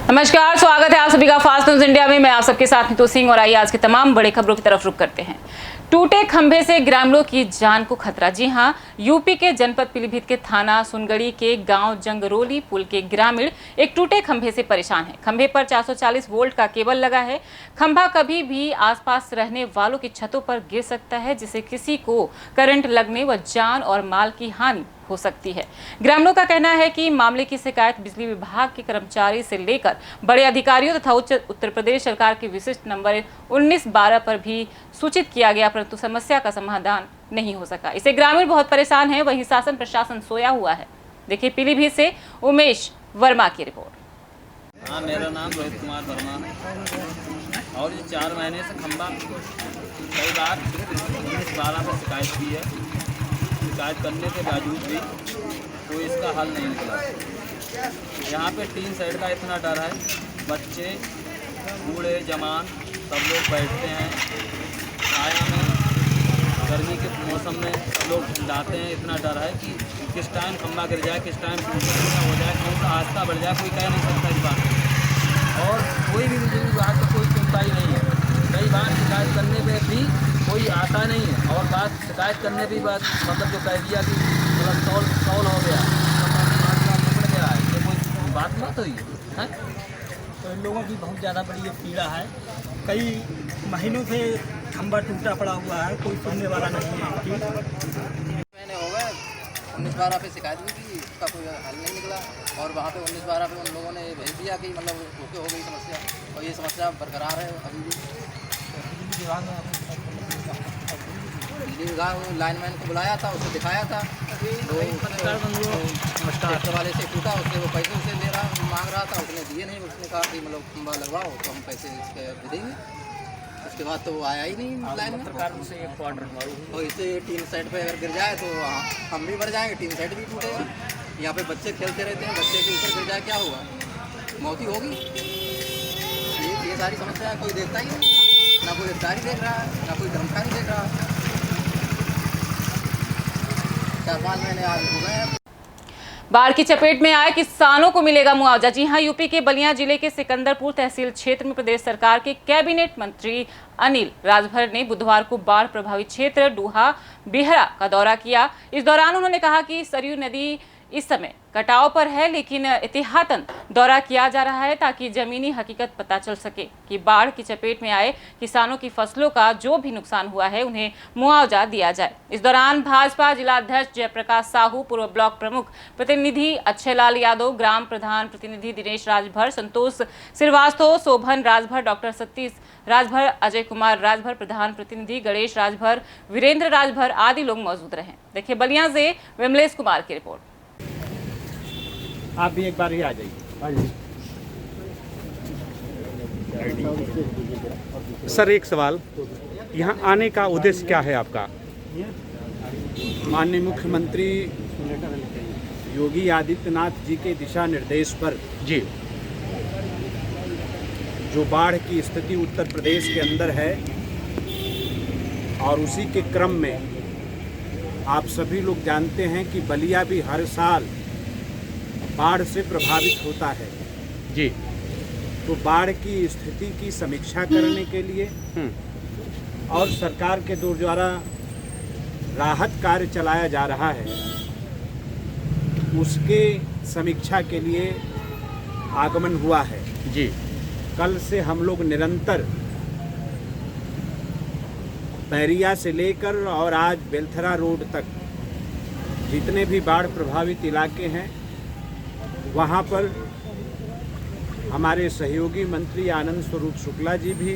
नमस्कार, स्वागत है आप सभी का फास्ट न्यूज इंडिया में। मैं आप सबके साथ नीतू सिंह और आइए आज की तमाम बड़ी खबरों की तरफ रुख करते हैं। टूटे खंभे से ग्रामीणों की जान को खतरा। जी हां, यूपी के जनपद पीलीभीत के थाना सुनगढ़ी के गांव जंगरोली पुल के ग्रामीण एक टूटे खंभे से परेशान हैं। खंभे पर 440 वोल्ट का केबल लगा है। खंभा कभी भी आसपास रहने वालों की छतों पर गिर सकता है, जिससे किसी को करंट लगने व जान और माल की हानि हो सकती है। ग्रामीणों का कहना है कि मामले की शिकायत बिजली विभाग के कर्मचारी से लेकर बड़े अधिकारियों तथा उत्तर प्रदेश सरकार के विशिष्ट नंबर 1912 पर भी सूचित किया गया, परंतु समस्या का समाधान नहीं हो सका। इसे ग्रामीण बहुत परेशान है। वहीं शासन प्रशासन सोया हुआ है। देखिए पीलीभीत से उमेश वर्मा की रिपोर्ट। हाँ, मेरा नाम रोहित कुमार वर्मा है और ये 4 महीने से खंबा कई बार 1912 में शिकायत की है। शिकायत करने के बावजूद भी कोई इसका हल नहीं निकला। यहाँ पे 3 साइड का इतना डर है, बच्चे बूढ़े जवान सब लोग बैठते हैं छाया में, गर्मी के मौसम में सब लोग जाते हैं। इतना डर है कि किस टाइम खंबा गिर जाए, किस टाइम हो जाए, कौन सा हादसा बढ़ जाए, कोई कह नहीं सकता इस बात। और कोई भी बिजली विभाग को कोई चिंता ही नहीं है। कई बार शिकायत करने पे भी कोई आता नहीं है और बात शिकायत करने भी बात मतलब जो कह दिया कि मतलब सॉल्व हो गया, पकड़ गया है, ये कोई बात मत हुई है। तो इन लोगों की बहुत ज़्यादा बड़ी ये पीड़ा है। कई महीनों से खंबा टूटा पड़ा हुआ है, कोई सुनने वाला नहीं है इनकी। मैंने हो गए 1912 पे शिकायत भी की, उसका कोई हल नहीं निकला और वहाँ पे 1912 पे उन लोगों ने भेज दिया कि मतलब ओके हो गई समस्या और ये समस्या बरकरार है अभी भी। बिजली विभाग लाइनमैन को बुलाया था, उसको दिखाया था, तो ट्रैक्टर वाले से पूछा, उससे वो पैसे उसे दे रहा मांग रहा था, उसने दिए नहीं। उसने कहा कि मतलब खंबा लगवाओ तो हम पैसे इसके दे देंगे। उसके बाद तो वो आया ही नहीं लाइन में। सरकार से एक क्वार्टर और इसे टीन साइड पे अगर गिर जाए तो हम भी मर जाएंगे, टीन साइड भी टूटेगा। यहाँ पे बच्चे खेलते रहते हैं, बच्चे के ऊपर गिर जाए क्या होगा, मौत ही होगी। ये सारी समस्या कोई देखता ही नहीं, ना कोई अधिकारी देख रहा है, ना कोई कर्मचारी देख रहा है। 4-5 महीने आज हो गए हैं। बाढ़ की चपेट में आए किसानों को मिलेगा मुआवजा। जी हां, यूपी के बलिया जिले के सिकंदरपुर तहसील क्षेत्र में प्रदेश सरकार के कैबिनेट मंत्री अनिल राजभर ने बुधवार को बाढ़ प्रभावित क्षेत्र डूहा बेहरा का दौरा किया। इस दौरान उन्होंने कहा कि सरयू नदी इस समय कटाव पर है, लेकिन एहतियातन दौरा किया जा रहा है ताकि जमीनी हकीकत पता चल सके कि बाढ़ की चपेट में आए किसानों की फसलों का जो भी नुकसान हुआ है उन्हें मुआवजा दिया जाए। इस दौरान भाजपा जिला अध्यक्ष जयप्रकाश साहू, पूर्व ब्लॉक प्रमुख प्रतिनिधि अक्षयलाल यादव, ग्राम प्रधान प्रतिनिधि दिनेश राजभर, संतोष श्रीवास्तव, शोभन राजभर, डॉक्टर सतीश राजभर, अजय कुमार राजभर, प्रधान प्रतिनिधि गणेश राजभर, वीरेंद्र राजभर आदि लोग मौजूद रहे। देखिए बलिया से विमलेश कुमार की रिपोर्ट। आप भी एक बार ही आ जाइए। सर एक सवाल, यहाँ आने का उद्देश्य क्या है आपका? माननीय मुख्यमंत्री योगी आदित्यनाथ जी के दिशा निर्देश पर जी, जो बाढ़ की स्थिति उत्तर प्रदेश के अंदर है और उसी के क्रम में आप सभी लोग जानते हैं कि बलिया भी हर साल बाढ़ से प्रभावित होता है जी, तो बाढ़ की स्थिति की समीक्षा करने के लिए और सरकार के द्वारा राहत कार्य चलाया जा रहा है, उसके समीक्षा के लिए आगमन हुआ है जी। कल से हम लोग निरंतर बैरिया से लेकर और आज बेलथरा रोड तक जितने भी बाढ़ प्रभावित इलाके हैं वहाँ पर हमारे सहयोगी मंत्री आनंद स्वरूप शुक्ला जी भी,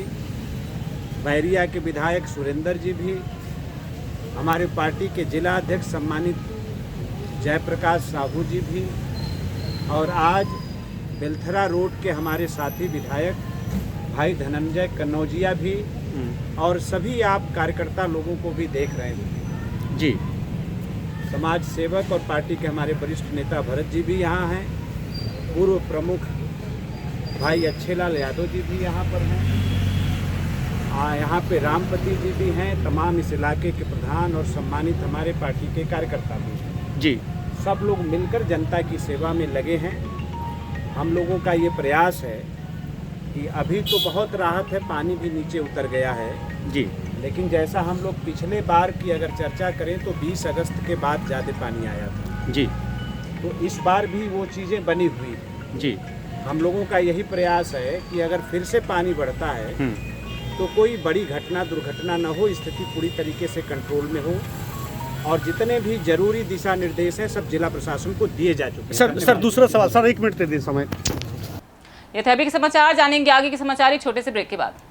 बैरिया के विधायक सुरेंद्र जी भी, हमारे पार्टी के जिला अध्यक्ष सम्मानित जयप्रकाश साहू जी भी, और आज बेलथरा रोड के हमारे साथी विधायक भाई धनंजय कन्नौजिया भी, और सभी आप कार्यकर्ता लोगों को भी देख रहे हैं जी। समाज सेवक और पार्टी के हमारे वरिष्ठ नेता भरत जी भी यहाँ हैं, पूर्व प्रमुख भाई अक्षयलाल यादव जी भी यहाँ पर हैं, यहाँ पे रामपति जी भी हैं, तमाम इस इलाके के प्रधान और सम्मानित हमारे पार्टी के कार्यकर्ता भी हैं जी। सब लोग मिलकर जनता की सेवा में लगे हैं हम लोगों का ये प्रयास है कि अभी तो बहुत राहत है, पानी भी नीचे उतर गया है जी लेकिन जैसा हम लोग पिछले बार की अगर चर्चा करें तो 20 अगस्त के बाद ज़्यादा पानी आया था, जी तो इस बार भी वो चीज़ें बनी हुई हैं। जी हम लोगों का यही प्रयास है कि अगर फिर से पानी बढ़ता है तो कोई बड़ी घटना दुर्घटना न हो, स्थिति पूरी तरीके से कंट्रोल में हो और जितने भी जरूरी दिशा निर्देश हैं सब जिला प्रशासन को दिए जा चुके हैं। सर दूसरा सवाल सर, 1 मिनट दे दें समय। ये थे अभी के समाचार, जानेंगे आगे के समाचार एक छोटे से ब्रेक के बाद।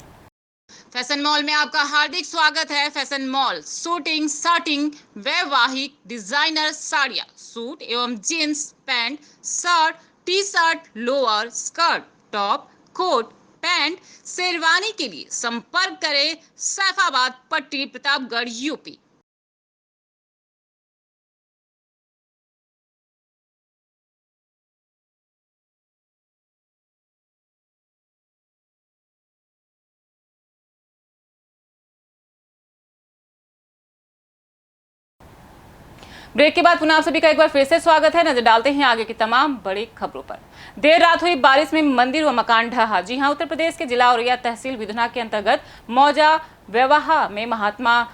फैशन मॉल में आपका हार्दिक स्वागत है। फैशन मॉल शूटिंग, शर्टिंग, वैवाहिक, डिजाइनर साड़ियाँ, सूट एवं jeans pant, shirt, T shirt, lower, skirt, top, coat, pant, sherwani के लिए संपर्क करें सैफाबाद पट्टी, प्रतापगढ़, यूपी। ब्रेक के बाद पुनः आप सभी का एक बार फिर से स्वागत है। नजर डालते हैं आगे की तमाम बड़ी खबरों पर। देर रात हुई बारिश में मंदिर व मकान ढहा। जी हां, उत्तर प्रदेश के जिला औरैया तहसील विधुना के अंतर्गत मौजा व्यवाहा में महात्मा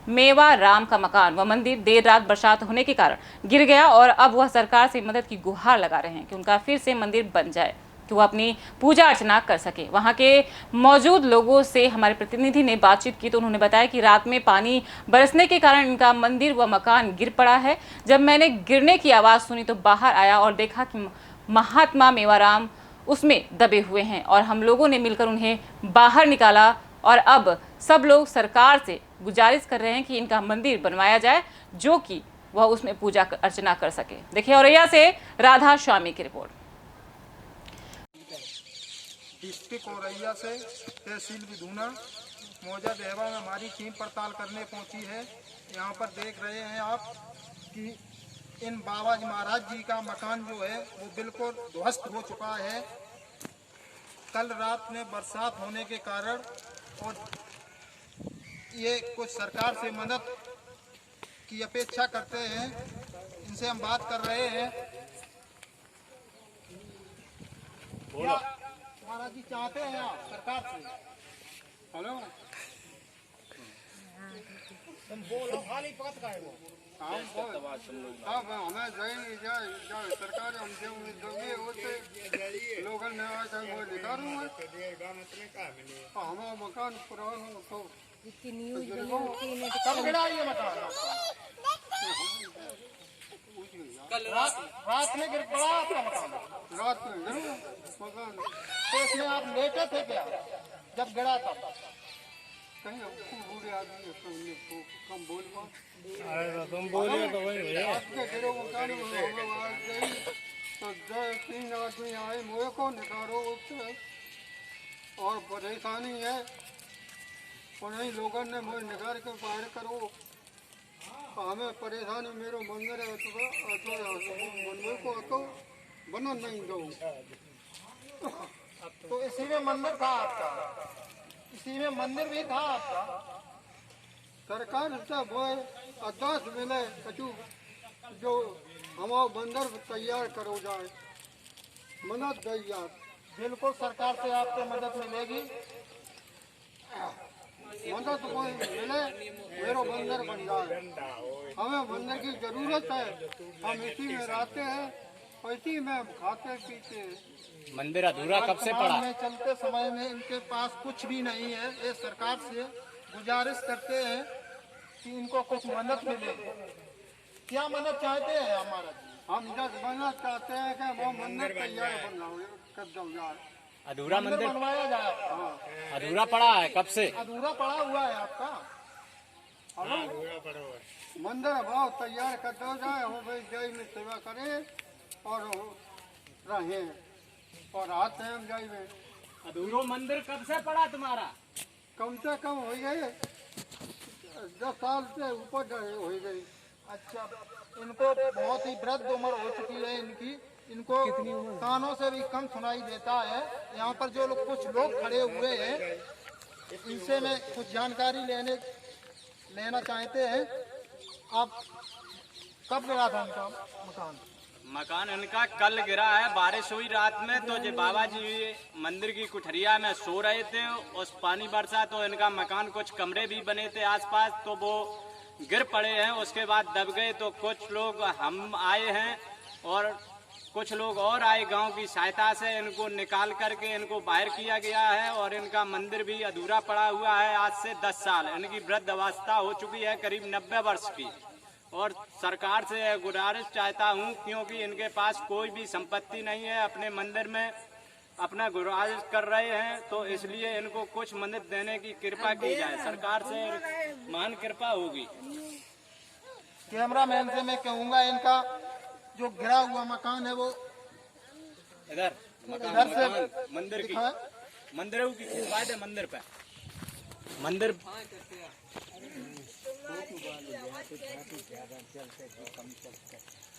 मेवा राम का मकान व मंदिर देर रात बरसात होने के कारण गिर गया और अब वह सरकार से मदद की गुहार लगा रहे हैं कि उनका फिर से मंदिर बन जाए, कि वो अपनी पूजा अर्चना कर सके। वहां के मौजूद लोगों से हमारे प्रतिनिधि ने बातचीत की तो उन्होंने बताया कि रात में पानी बरसने के कारण इनका मंदिर व मकान गिर पड़ा है। जब मैंने गिरने की आवाज़ सुनी तो बाहर आया और देखा कि महात्मा मेवाराम उसमें दबे हुए हैं और हम लोगों ने मिलकर उन्हें बाहर निकाला और अब सब लोग सरकार से गुजारिश कर रहे हैं कि इनका मंदिर बनवाया जाए, जो कि वह उसमें पूजा अर्चना कर सके। देखिए औरैया से राधा स्वामी की रिपोर्ट। डिस्ट्रिक्ट औरैया से तहसील विधुना मौजा देहवा में हमारी टीम पड़ताल करने पहुंची है। यहाँ पर देख रहे हैं आप कि इन बाबा जी महाराज जी का मकान जो है वो बिल्कुल ध्वस्त हो चुका है। कल रात में बरसात होने के कारण और ये कुछ सरकार से मदद की अपेक्षा करते हैं, इनसे हम बात कर रहे हैं। महाराज जी चाहते हैं आप सरकार से? हेलो, तुम बोलो, खाली बात का है वो। अब हमें जाए सरकार हमसे उम्मीद होते लोगों ने आज वो दिखा रहा है हमारा मकान पुराना तो कब गिरा ये मकान कल रात में गिर पड़ा आपका मकान? रात में गिरा मकान तो इसमें आप लेटे थे क्या जब गिरा था? कहीं बूढ़े आदमी कम बोल तुम बोलिए तो वही आपके गिरो मकान में तो 3 आदमी आए मुझे को निकालो उससे और परेशानी है उन्हीं लोगों ने मुझे निकाल के बाहर करो। हमें परेशानी मेरो मंदिर है मंदिर को तो बना नहीं दो। तो इसी में मंदिर था आपका, इसी में मंदिर भी था आपका। सरकार से वो अरदास मिले कचू जो हमारा मंदिर तैयार करो जाए, मदद दी यार। बिल्कुल सरकार से आपको मदद मिलेगी, मदद कोई मिले मेरो मंदिर बन जाए। हमें मंदिर की जरूरत है, हम इसी में रहते हैं, इसी में खाते पीते हैं। मंदिर अधूरा कब से पड़ा? में चलते समय में इनके पास कुछ भी नहीं है। ये सरकार से गुजारिश करते हैं कि इनको कुछ मदद मिले। क्या मदद चाहते हैं हमारा? हम जब मदद चाहते हैं कि वो मंदिर तैयार कर दो यार, अधूरा मंदिर बनवाया जाए। हाँ, अधूरा पड़ा है कब से? अधूरा पड़ा हुआ है आपका। मंदिर भाव तैयार कर दो जाए, हो भाई जय में सेवा करें और रहे और आते हैं हम जय में। अधूरो मंदिर कब से पड़ा तुम्हारा? कम से कम हो गए 10 साल से ऊपर हो गई। अच्छा, इनको बहुत ही वृद्ध उम्र हो चुकी है इनकी, इनको कानों से भी कम सुनाई देता है। यहाँ पर जो लोग कुछ लोग खड़े हुए हैं इनसे मैं कुछ जानकारी लेना चाहते हैं। आप कब गिरा था उनका मकान? मकान इनका कल गिरा है, बारिश हुई रात में, तो जो बाबा जी मंदिर की कुठरिया में सो रहे थे, उस पानी बरसा तो इनका मकान, कुछ कमरे भी बने थे आसपास, तो वो गिर पड़े हैं। उसके बाद दब गए, तो कुछ लोग हम आए हैं और कुछ लोग और आए गांव की सहायता से, इनको निकाल करके इनको बाहर किया गया है। और इनका मंदिर भी अधूरा पड़ा हुआ है आज से 10 साल। इनकी वृद्ध अवस्था हो चुकी है करीब 90 वर्ष की। और सरकार से गुजारिश चाहता हूं, क्योंकि इनके पास कोई भी संपत्ति नहीं है, अपने मंदिर में अपना गुजारिश कर रहे हैं, तो इसलिए इनको कुछ मदद देने की कृपा की जाए। सरकार से महान कृपा होगी। कैमरामैन से मैं कहूँगा इनका जो गिरा हुआ मकान है वो इधर इधर से मंदिर की दिखाएं। मंदिरों की बात है, मंदिर पे मंदिर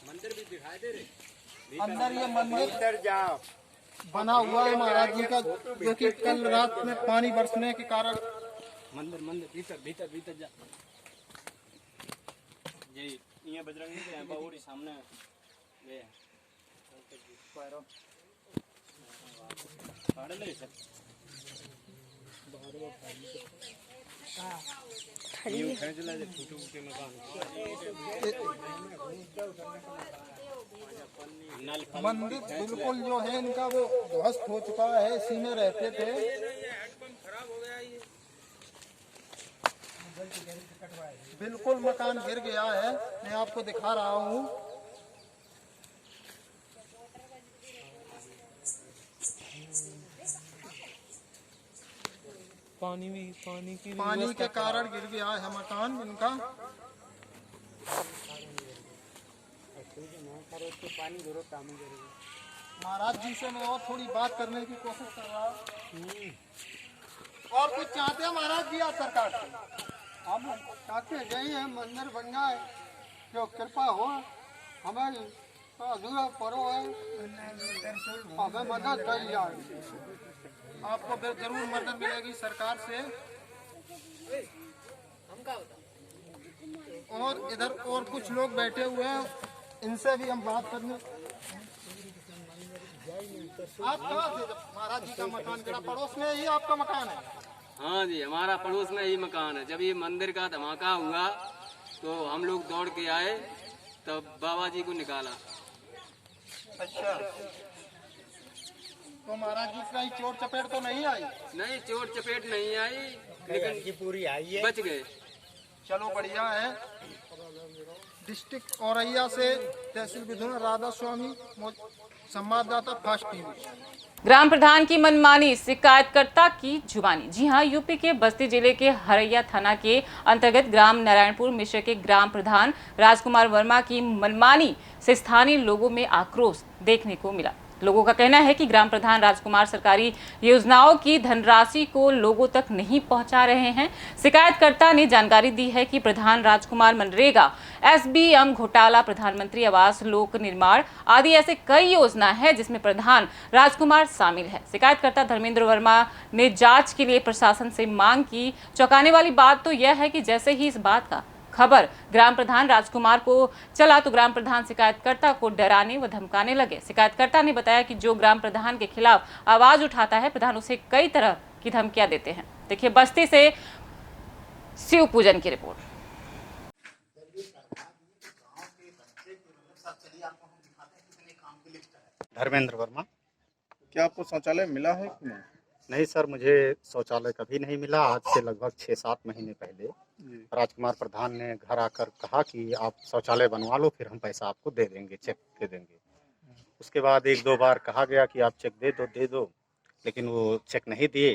मंदिर भी दिखाई दे रहे। अंदर ये मंदिर बना हुआ है महाराज जी का, जो कि कल रात में पानी बरसने के कारण मंदिर मंदिर भीतर भीतर भीतर जा। यही ये बजरंगी के यहाँ बावड़ी सामने ये फाड़ ले सब ये खरीद ला जे फूटू के मकान मंदिर बिल्कुल जो है इनका वो ध्वस्त हो चुका है। इसी में रहते थे। बिल्कुल मकान गिर गया है, मैं आपको दिखा रहा हूँ। पानी के कारण गिर गया है मकान इनका। महाराज जी से मैं और थोड़ी बात करने की कोशिश कर रहा हूँ। और कुछ चाहते हैं महाराज जी आप सरकार से? हम चाहते यही है मंदिर बन जाए, जो कृपा हो, हमें अधूरा पड़ो है, हमें मदद कर जाए। आपको फिर जरूर मदद मिलेगी सरकार से। और इधर और कुछ लोग बैठे हुए हैं, इनसे भी हम बात करने। आप कहाँ से? महाराज जी का मकान गिरा, पड़ोस में ही आपका मकान है? हाँ जी, हमारा पड़ोस में ही मकान है। जब ये मंदिर का धमाका हुआ तो हम लोग दौड़ के आए, तब बाबा जी को निकाला। अच्छा, तो महाराज जी कहीं चोट चपेट तो नहीं आई? नहीं, चोट चपेट नहीं आई, लेकिन पूरी आई है, बच गए। चलो बढ़िया है। डिस्ट्रिक्ट औरैया से तहसील विधुन राधा स्वामी, संवाददाता फास्ट टीवी। ग्राम प्रधान की मनमानी, शिकायतकर्ता की जुबानी। जी हां, यूपी के बस्ती जिले के हरैया थाना के अंतर्गत ग्राम नारायणपुर मिश्र के ग्राम प्रधान राजकुमार वर्मा की मनमानी से स्थानीय लोगों में आक्रोश देखने को मिला। लोगों का कहना है कि ग्राम प्रधान राजकुमार सरकारी योजनाओं की धनराशि को लोगों तक नहीं पहुंचा रहे हैं। शिकायतकर्ता ने जानकारी दी है कि प्रधान राजकुमार मनरेगा, एसबीएम घोटाला, प्रधानमंत्री आवास, लोक निर्माण आदि ऐसे कई योजना है जिसमें प्रधान राजकुमार शामिल है। शिकायतकर्ता धर्मेंद्र वर्मा ने जांच के लिए प्रशासन से मांग की। चौंकाने वाली बात तो यह है कि जैसे ही इस बात का खबर ग्राम प्रधान राजकुमार को चला तो ग्राम प्रधान शिकायतकर्ता को डराने व धमकाने लगे। शिकायतकर्ता ने बताया कि जो ग्राम प्रधान के खिलाफ आवाज उठाता है, प्रधान उसे कई तरह की धमकियां देते हैं। देखिए बस्ती से शिव पूजन की रिपोर्ट। धर्मेंद्र वर्मा। क्या आपको शौचालय मिला है कि नहीं? नहीं सर, मुझे शौचालय कभी नहीं मिला। आज से लगभग 6-7 महीने पहले राजकुमार प्रधान ने घर आकर कहा कि आप शौचालय बनवा लो, फिर हम पैसा आपको दे देंगे, चेक दे देंगे। उसके बाद 1-2 बार कहा गया कि आप चेक दे दो, लेकिन वो चेक नहीं दिए।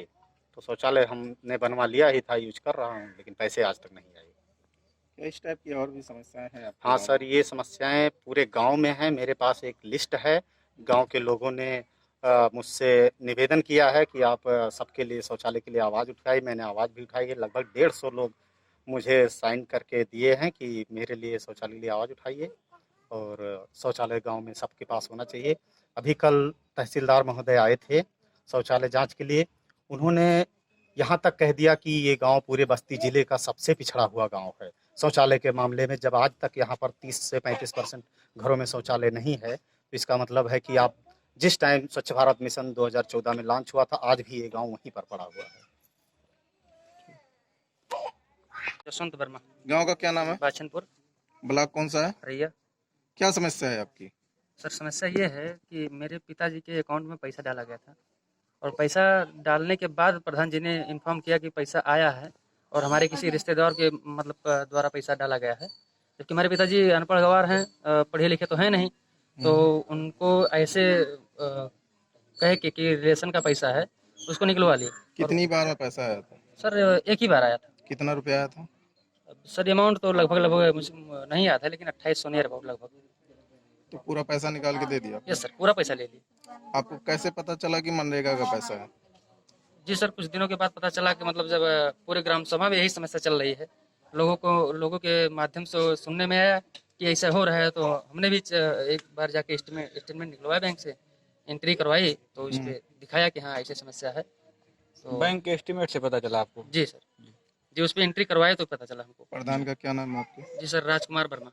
तो शौचालय हमने बनवा लिया ही था, यूज कर रहा हूँ, लेकिन पैसे आज तक नहीं आए। क्या इस टाइप की और भी समस्याएं हैं आपके हाँ गाँव सर, ये समस्याएं पूरे गांव में हैं। मेरे पास एक लिस्ट है। गांव के लोगों ने मुझसे निवेदन किया है कि आप सबके लिए शौचालय के लिए आवाज़ उठाई। मैंने आवाज़ भी उठाई है। लगभग 150 लोग मुझे साइन करके दिए हैं कि मेरे लिए शौचालय के लिए आवाज़ उठाइए और शौचालय गांव में सबके पास होना चाहिए। अभी कल तहसीलदार महोदय आए थे शौचालय जांच के लिए। उन्होंने यहाँ तक कह दिया कि ये गांव पूरे बस्ती जिले का सबसे पिछड़ा हुआ गांव है शौचालय के मामले में। जब आज तक यहाँ पर 30 से 35% घरों में शौचालय नहीं है, तो इसका मतलब है कि आप जिस टाइम स्वच्छ भारत मिशन 2014 में लॉन्च हुआ था, आज भी ये गांव वहीं पर पड़ा हुआ है। जसवंत वर्मा, गांव का क्या नाम है? बाछनपुर, ब्लॉक कौन सा है? रैया। क्या समस्या है आपकी? सर समस्या ये है कि मेरे पिताजी के अकाउंट में पैसा डाला गया था और पैसा डालने के बाद प्रधान जी ने इन्फॉर्म किया कि पैसा आया है और हमारे किसी रिश्तेदार के मतलब द्वारा पैसा डाला गया है, जबकि हमारे पिताजी अनपढ़ गंवार हैं, पढ़े लिखे तो हैं नहीं, तो उनको ऐसे कहे कि रेशन का पैसा है उसको निकलवा लिए। कितनी बार में पैसा आया था? सर एक ही बार आया था। कितना रुपया आया था? सर अमाउंट तो लगभग मुझे नहीं आया था, लेकिन 2800 नियर अबाउट लगभग। तो पूरा पैसा निकाल के दे दिया? यस सर, पूरा पैसा ले लिया। आपको कैसे पता चला कि मनरेगा का पैसा है? जी सर, कुछ दिनों के बाद पता चला कि मतलब जब पूरे ग्राम सभा में यही समस्या चल रही है, लोगों के माध्यम से सुनने में आया कि ऐसा हो रहा है, तो हमने भी एक बार जाके स्टेटमेंट निकलवाया बैंक से, एंट्री करवाई, तो इस पे दिखाया कि हाँ ऐसी समस्या है। तो बैंक के एस्टीमेट से पता चला आपको? जी सर, जी उस पर एंट्री करवाए तो पता चला हमको। प्रधान का क्या नाम है आपके? जी सर, राजकुमार वर्मा।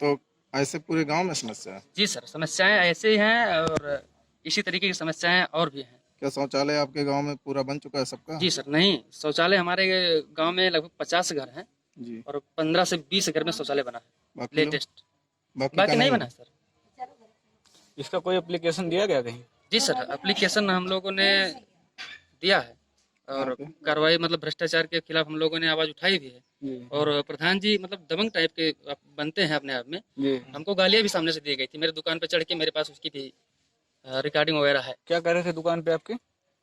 तो ऐसे पूरे गांव में समस्या है? जी सर, समस्याएं ऐसे ही हैं और इसी तरीके की समस्याएं और भी हैं। क्या शौचालय आपके गांव में पूरा बन चुका है सबका? जी सर, नहीं, शौचालय हमारे गांव में लगभग 50 घर हैं जी, और 15 से 20 घर में शौचालय बना है बाकी लेटेस्ट। बाकी बाकी का नहीं बना है सर। इसका कोई एप्लीकेशन दिया गया कहीं? जी सर, एप्लीकेशन हम लोगों ने दिया है और कार्रवाई मतलब भ्रष्टाचार के खिलाफ हम लोगों ने आवाज उठाई भी है। और प्रधान जी मतलब दबंग टाइप के बनते हैं अपने आप में। हमको गालियां भी सामने से दी गई थी, मेरे दुकान पे चढ़ के मेरे पास उसकी भी रिकॉर्डिंग वगैरह है। क्या कर रहे थे दुकान पे आपके?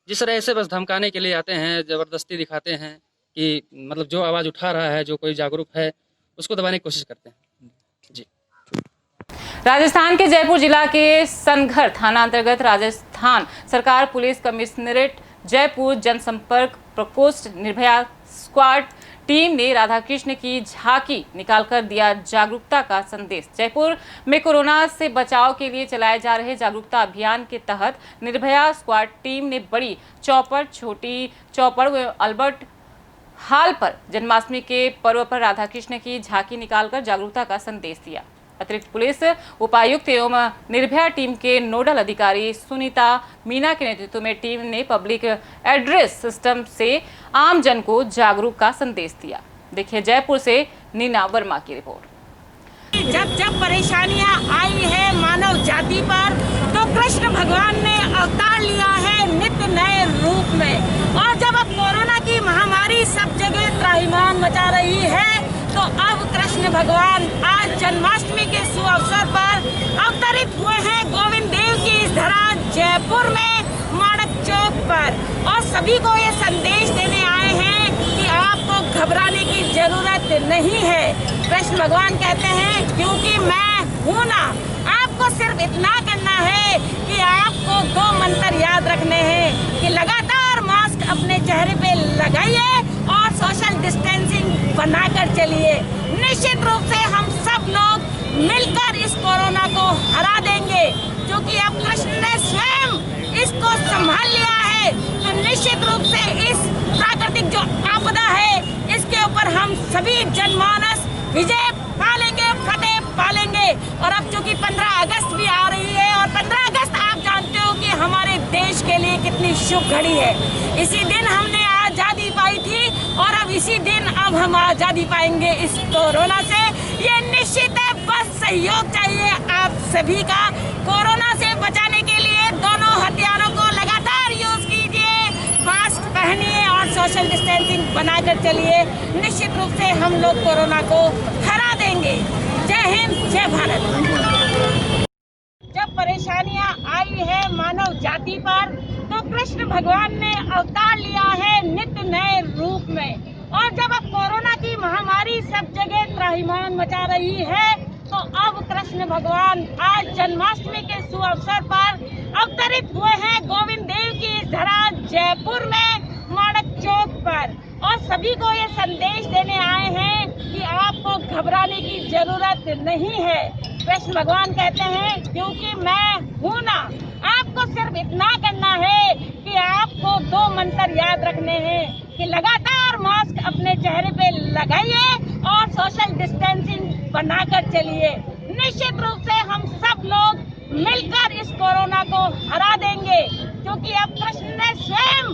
जी सर, ऐसे बस धमकाने के लिए आते हैं, जबरदस्ती दिखाते हैं कि मतलब जो आवाज उठा रहा है, जो कोई जागरूक है, उसको दबाने की कोशिश करते हैं। जी। राजस्थान के जयपुर जिला के सनघर थाना अंतर्गत राजस्थान सरकार पुलिस कमिश्नरेट जयपुर जनसंपर्क प्रकोष्ठ निर्भया स्क्वाड टीम ने राधा कृष्ण की झांकी निकालकर दिया जागरूकता का संदेश। जयपुर में कोरोना से बचाव के लिए चलाए जा रहे जागरूकता अभियान के तहत निर्भया स्क्वाड टीम ने बड़ी चौपड़, छोटी चौपड़ व अल्बर्ट हाल पर जन्माष्टमी के पर्व पर राधा कृष्ण की झांकी निकालकर जागरूकता का संदेश दिया। अतिरिक्त पुलिस उपायुक्त एवं निर्भया टीम के नोडल अधिकारी सुनीता मीना के नेतृत्व में टीम ने पब्लिक एड्रेस सिस्टम से आम जन को जागरूक का संदेश दिया। देखिए जयपुर से नीना वर्मा की रिपोर्ट। जब जब परेशानियां आई है मानव जाति पर, तो कृष्ण भगवान ने अवतार लिया है नित्य नए रूप में। और जब अब कोरोना की महामारी सब जगह त्राहिमाम मचा रही है, तो अब कृष्ण भगवान आज जन्माष्टमी के शुभ अवसर पर अवतरित हुए हैं गोविंद देव की इस धरा जयपुर में माणक चौक पर, और सभी को ये संदेश देने आए हैं कि आपको घबराने की जरूरत नहीं है। कृष्ण भगवान कहते हैं क्योंकि मैं हूँ ना। आपको सिर्फ इतना करना है कि आपको 2 मंत्र याद रखने हैं कि लगातार मास्क अपने चेहरे पे लगाइए और सोशल डिस्टेंसिंग बनाकर चलिए। निश्चित रूप से हम सब लोग मिलकर इस कोरोना को हरा देंगे, क्योंकि अब कृष्ण ने स्वयं इसको संभाल लिया है। तो निश्चित रूप से इस प्राकृतिक जो आपदा है, इसके ऊपर हम सभी जनमानस विजय पालेंगे, फतेह पालेंगे। और अब चूंकि 15 अगस्त भी आ रही है, और 15 अगस्त आप जानते हो कि हमारे देश के लिए कितनी शुभ घड़ी है। इसी दिन हमने आजादी पाई थी और अब इसी दिन अब हम आजादी पाएंगे इस कोरोना से। ये निश्चित है, बस सहयोग चाहिए आप सभी का। कोरोना से बचाने के लिए दोनों हथियारों को लगातार यूज कीजिए, मास्क पहनिए और सोशल डिस्टेंसिंग बनाकर चलिए। निश्चित रूप से हम लोग कोरोना को हरा देंगे। जय हिंद, जय भारत। जब परेशानियां आई है मानव जाति पर, तो कृष्ण भगवान ने अवतार लिया है नित्य नए रूप में। और जब अब कोरोना की महामारी सब जगह त्राहिमाम मचा रही है, तो अब कृष्ण भगवान आज जन्माष्टमी के शुभ अवसर पर अवतरित हुए हैं गोविंद देव की इस धरा जयपुर में माणक चौक पर, और सभी को ये संदेश देने आए हैं कि आपको घबराने की जरूरत नहीं है। कृष्ण भगवान कहते हैं क्योंकि मैं हूँ ना। आपको सिर्फ इतना करना है कि आपको आपको 2 मंत्र याद रखने हैं कि लगातार मास्क अपने चेहरे पे लगाइए और सोशल डिस्टेंसिंग बनाकर चलिए। निश्चित रूप से हम सब लोग मिलकर इस कोरोना को हरा देंगे, क्योंकि अब कृष्ण ने स्वयं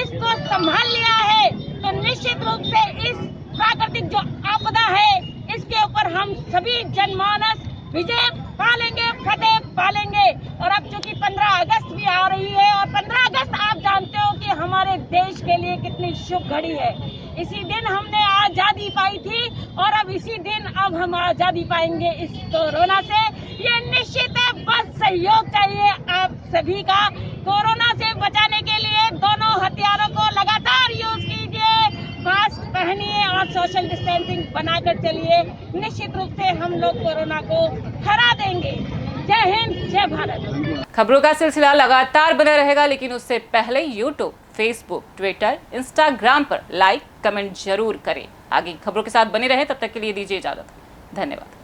इसको संभाल लिया है। तो निश्चित रूप से इस प्राकृतिक जो आपदा है, इसके ऊपर हम सभी जनमानस विजय पालेंगे, फतेह पालेंगे। और अब चूंकि 15 अगस्त भी आ रही है, और 15 अगस्त आप जानते हो कि हमारे देश के लिए कितनी शुभ घड़ी है। इसी दिन हमने आजादी पाई थी, और अब इसी दिन अब हम आजादी पाएंगे इस कोरोना से। ये निश्चित है, बस सहयोग चाहिए आप सभी का। कोरोना से बचाने के लिए दोनों हथियारों को लगातार यूज कीजिए, मास्क पहनिए और सोशल डिस्टेंसिंग बनाकर चलिए। निश्चित रूप से हम लोग कोरोना को हरा देंगे। जय हिंद, जय भारत। खबरों का सिलसिला लगातार बना रहेगा, लेकिन उससे पहले यूट्यूब, फेसबुक, ट्विटर, इंस्टाग्राम पर लाइक, कमेंट जरूर करें। आगे खबरों के साथ बने रहें, तब तक के लिए दीजिए इजाजत। धन्यवाद।